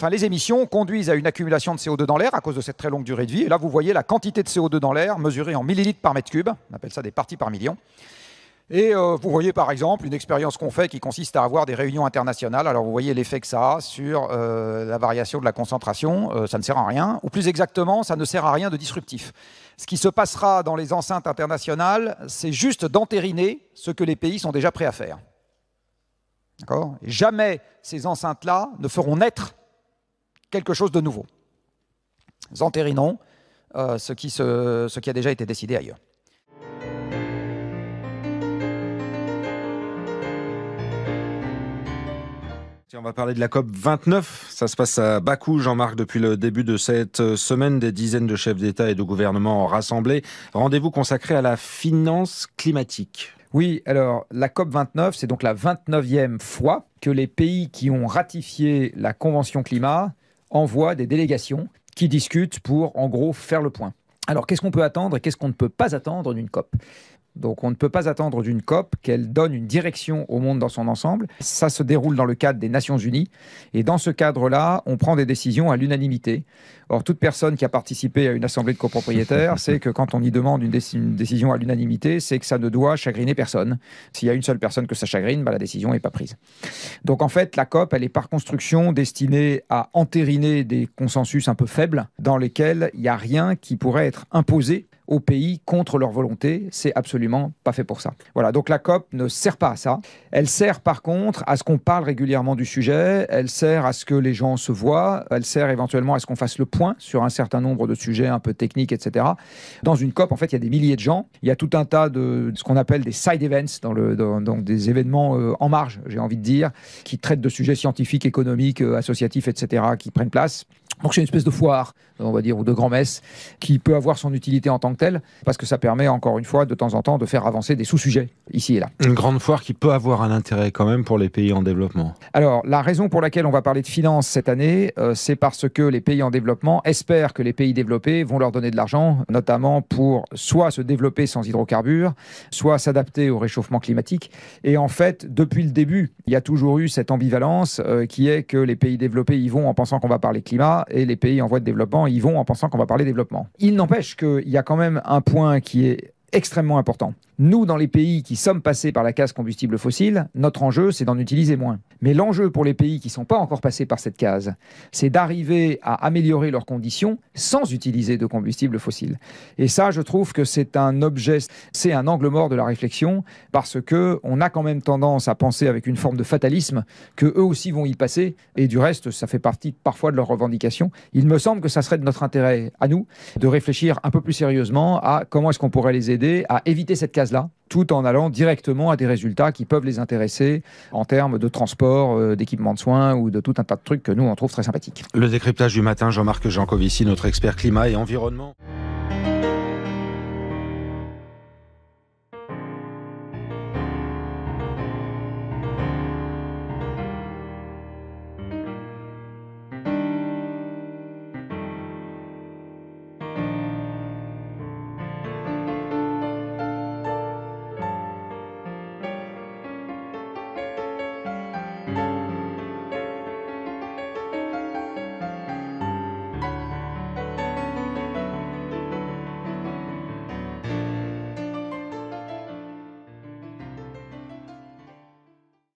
les émissions conduisent à une accumulation de CO2 dans l'air à cause de cette très longue durée de vie. Et là, vous voyez la quantité de CO2 dans l'air mesurée en millilitres par mètre cube. On appelle ça des parties par million. Et vous voyez par exemple une expérience qu'on fait qui consiste à avoir des réunions internationales. Alors vous voyez l'effet que ça a sur la variation de la concentration. Ça ne sert à rien. Ou plus exactement, ça ne sert à rien de disruptif. Ce qui se passera dans les enceintes internationales, c'est juste d'entériner ce que les pays sont déjà prêts à faire. D'accord ? Et jamais ces enceintes-là ne feront naître quelque chose de nouveau. Nous entérinons ce qui a déjà été décidé ailleurs. On va parler de la COP 29. Ça se passe à Bakou, Jean-Marc, depuis le début de cette semaine. Des dizaines de chefs d'État et de gouvernement rassemblés. Rendez-vous consacré à la finance climatique. Oui, alors la COP 29, c'est donc la 29e fois que les pays qui ont ratifié la Convention climat envoient des délégations qui discutent pour, en gros, faire le point. Alors, qu'est-ce qu'on peut attendre et qu'est-ce qu'on ne peut pas attendre d'une COP ? Donc on ne peut pas attendre d'une COP qu'elle donne une direction au monde dans son ensemble. Ça se déroule dans le cadre des Nations Unies. Et dans ce cadre-là, on prend des décisions à l'unanimité. Or, toute personne qui a participé à une assemblée de copropriétaires sait que quand on y demande une décision à l'unanimité, c'est que ça ne doit chagriner personne. S'il y a une seule personne que ça chagrine, la décision n'est pas prise. Donc en fait, la COP, elle est par construction destinée à entériner des consensus un peu faibles dans lesquels il n'y a rien qui pourrait être imposé aux pays contre leur volonté. C'est absolument pas fait pour ça. Voilà, donc la COP ne sert pas à ça. Elle sert par contre à ce qu'on parle régulièrement du sujet, elle sert à ce que les gens se voient, elle sert éventuellement à ce qu'on fasse le point sur un certain nombre de sujets un peu techniques, etc. Dans une COP, en fait, il y a des milliers de gens. Il y a tout un tas de ce qu'on appelle des side events, donc des événements en marge, j'ai envie de dire, qui traitent de sujets scientifiques, économiques, associatifs, etc., qui prennent place. Donc c'est une espèce de foire, on va dire, ou de grand-messe, qui peut avoir son utilité en tant que telle, parce que ça permet, encore une fois, de temps en temps, de faire avancer des sous-sujets, ici et là. Une grande foire qui peut avoir un intérêt quand même pour les pays en développement. Alors, la raison pour laquelle on va parler de finances cette année, c'est parce que les pays en développement espèrent que les pays développés vont leur donner de l'argent, notamment pour soit se développer sans hydrocarbures, soit s'adapter au réchauffement climatique. Et en fait, depuis le début, il y a toujours eu cette ambivalence qui est que les pays développés y vont en pensant qu'on va parler climat, et les pays en voie de développement y vont en pensant qu'on va parler développement. Il n'empêche qu'il y a quand même un point qui est extrêmement important. Nous, dans les pays qui sommes passés par la case combustible fossile, notre enjeu, c'est d'en utiliser moins. Mais l'enjeu pour les pays qui ne sont pas encore passés par cette case, c'est d'arriver à améliorer leurs conditions sans utiliser de combustible fossile. Et ça, je trouve que c'est un objet, c'est un angle mort de la réflexion, parce qu'on a quand même tendance à penser avec une forme de fatalisme qu'eux aussi vont y passer, et du reste, ça fait partie parfois de leurs revendications. Il me semble que ça serait de notre intérêt, à nous, de réfléchir un peu plus sérieusement à comment est-ce qu'on pourrait les aider à éviter cette case-là, tout en allant directement à des résultats qui peuvent les intéresser en termes de transport, d'équipement de soins ou de tout un tas de trucs que nous, on trouve très sympathiques. Le décryptage du matin, Jean-Marc Jancovici, notre expert climat et environnement.